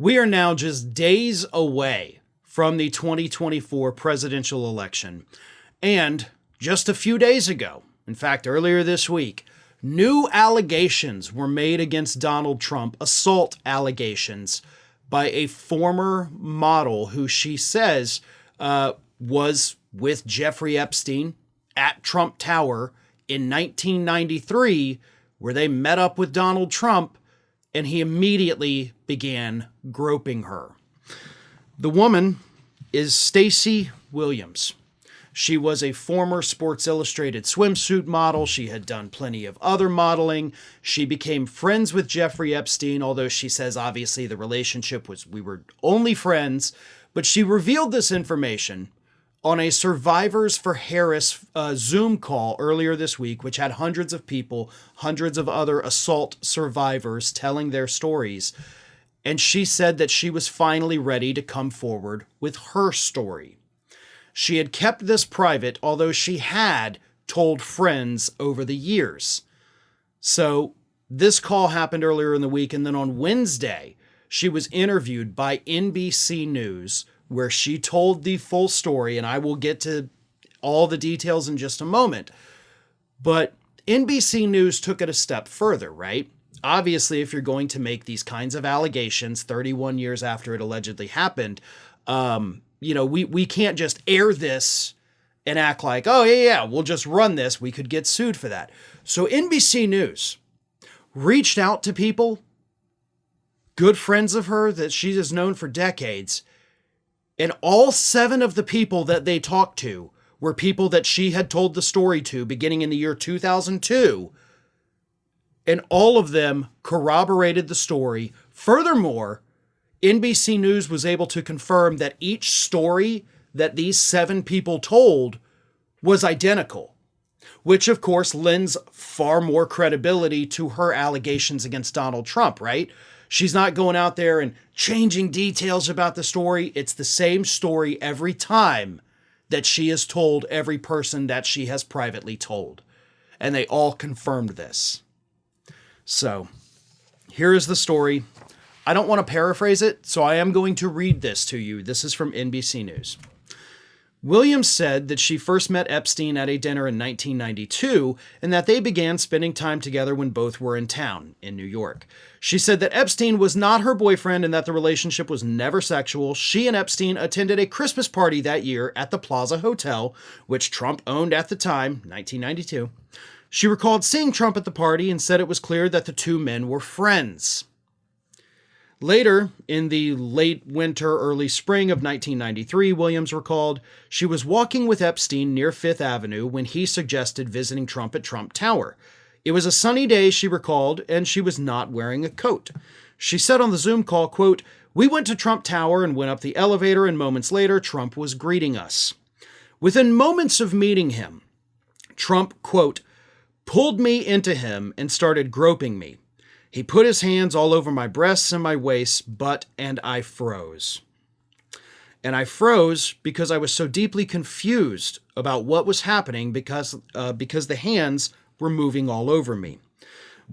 We are now just days away from the 2024 presidential election. And just a few days ago, in fact, earlier this week, new allegations were made against Donald Trump, assault allegations, by a former model who she says was with Jeffrey Epstein at Trump Tower in 1993, where they met up with Donald Trump, and he immediately began groping her. The woman is Stacey Williams. She was a former Sports Illustrated swimsuit model. She had done plenty of other modeling. She became friends with Jeffrey Epstein, although she says obviously the relationship was we were only friends. But she revealed this information on a Survivors for Harris Zoom call earlier this week, which had hundreds of people, hundreds of other assault survivors telling their stories. And she said that she was finally ready to come forward with her story. She had kept this private, although she had told friends over the years. So this call happened earlier in the week, and then on Wednesday, she was interviewed by NBC News, where she told the full story, and I will get to all the details in just a moment. But NBC News took it a step further, right? Obviously, if you're going to make these kinds of allegations 31 years after it allegedly happened, we can't just air this and act like, oh, yeah, we'll just run this. We could get sued for that. So NBC News reached out to people, good friends of her that she has known for decades, and all 7 of the people that they talked to were people that she had told the story to beginning in the year 2002, and all of them corroborated the story. Furthermore, NBC News was able to confirm that each story that these 7 people told was identical, which of course lends far more credibility to her allegations against Donald Trump, right? She's not going out there and changing details about the story. It's the same story every time that she has told every person that she has privately told. And they all confirmed this. So here is the story. I don't want to paraphrase it, so I am going to read this to you. This is from NBC News. Williams said that she first met Epstein at a dinner in 1992 and that they began spending time together when both were in town in New York. She said that Epstein was not her boyfriend and that the relationship was never sexual. She and Epstein attended a Christmas party that year at the Plaza Hotel, which Trump owned at the time, 1992. She recalled seeing Trump at the party and said it was clear that the two men were friends. Later, in the late winter, early spring of 1993, Williams recalled, she was walking with Epstein near Fifth Avenue when he suggested visiting Trump at Trump Tower. It was a sunny day, she recalled, and she was not wearing a coat. She said on the Zoom call, quote, "We went to Trump Tower and went up the elevator, and moments later, Trump was greeting us. Within moments of meeting him, Trump, quote, pulled me into him and started groping me. He put his hands all over my breasts and my waist, butt, and I froze. And I froze because I was so deeply confused about what was happening because the hands were moving all over me."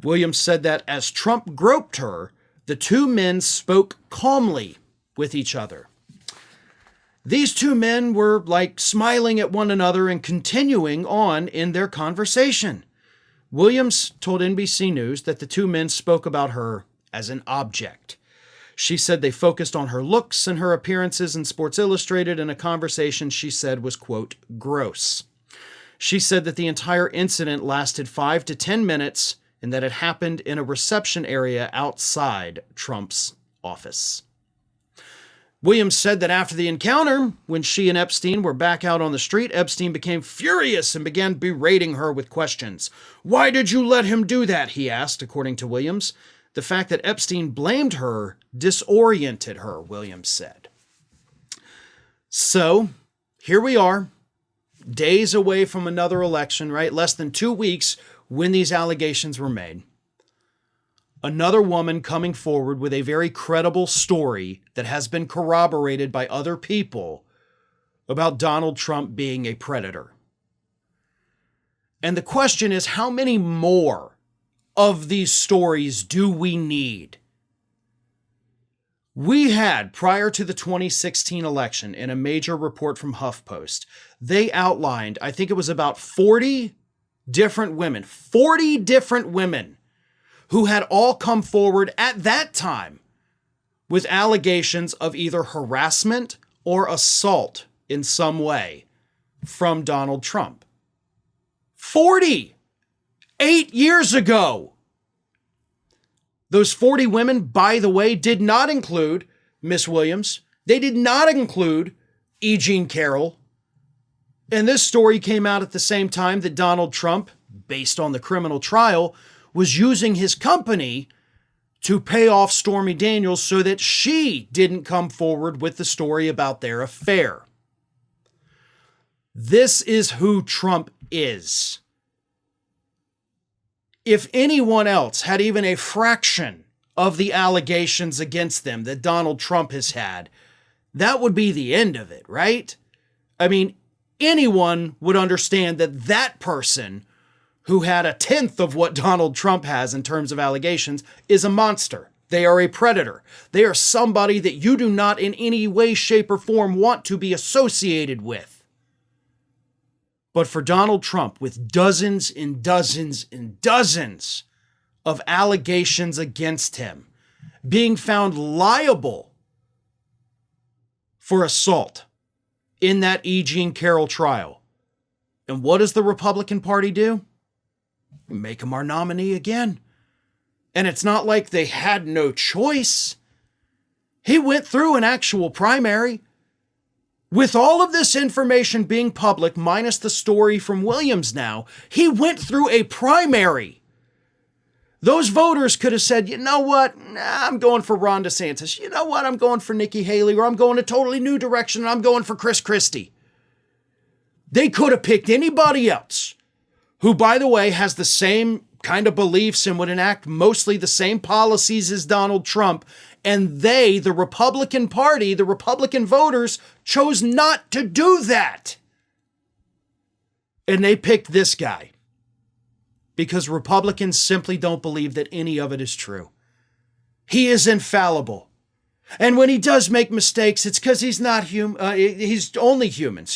Williams said that as Trump groped her, the two men spoke calmly with each other. These two men were like smiling at one another and continuing on in their conversation. Williams told NBC News that the two men spoke about her as an object. She said they focused on her looks and her appearances in Sports Illustrated in a conversation she said was, quote, gross. She said that the entire incident lasted 5 to 10 minutes and that it happened in a reception area outside Trump's office. Williams said that after the encounter, when she and Epstein were back out on the street, Epstein became furious and began berating her with questions. "Why did you let him do that?" he asked, according to Williams. The fact that Epstein blamed her disoriented her, Williams said. So, here we are, days away from another election, right? Less than 2 weeks when these allegations were made. Another woman coming forward with a very credible story that has been corroborated by other people about Donald Trump being a predator. And the question is, how many more of these stories do we need? We had, prior to the 2016 election, in a major report from HuffPost, they outlined, I think it was about 40 different women who had all come forward at that time with allegations of either harassment or assault in some way from Donald Trump. 40! 8 years ago! Those 40 women, by the way, did not include Miss Williams. They did not include E. Jean Carroll. And this story came out at the same time that Donald Trump, based on the criminal trial, was using his company to pay off Stormy Daniels so that she didn't come forward with the story about their affair. This is who Trump is. If anyone else had even a fraction of the allegations against them that Donald Trump has had, that would be the end of it, right? I mean, anyone would understand that that person who had a tenth of what Donald Trump has in terms of allegations is a monster. They are a predator. They are somebody that you do not in any way, shape, or form want to be associated with. But for Donald Trump, with dozens and dozens and dozens of allegations against him, being found liable for assault in that E. Jean Carroll trial. And what does the Republican Party do? Make him our nominee again. And it's not like they had no choice. He went through an actual primary. With all of this information being public, minus the story from Williams now, he went through a primary. Those voters could have said, you know what, I'm going for Ron DeSantis. You know what, I'm going for Nikki Haley, or I'm going a totally new direction, and I'm going for Chris Christie. They could have picked anybody else, who, by the way, has the same kind of beliefs and would enact mostly the same policies as Donald Trump. And they, the Republican Party, the Republican voters, chose not to do that. And they picked this guy because Republicans simply don't believe that any of it is true. He is infallible. And when he does make mistakes, it's because he's not he's only human,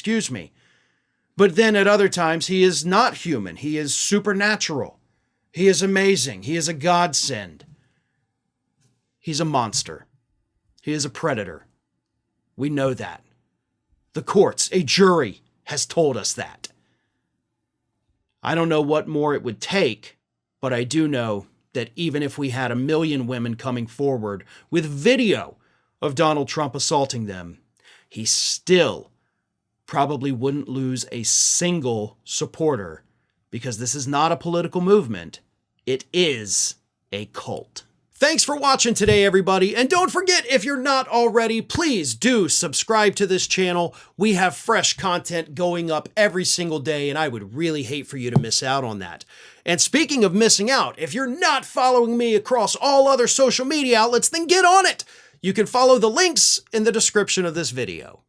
But then at other times, he is not human. He is supernatural. He is amazing. He is a godsend. He's a monster. He is a predator. We know that. The courts, a jury, has told us that. I don't know what more it would take, but I do know that even if we had 1 million women coming forward with video of Donald Trump assaulting them, he still probably wouldn't lose a single supporter, because this is not a political movement. It is a cult. Thanks for watching today, everybody. And don't forget, if you're not already, please do subscribe to this channel. We have fresh content going up every single day, and I would really hate for you to miss out on that. And speaking of missing out, if you're not following me across all other social media outlets, then get on it. You can follow the links in the description of this video.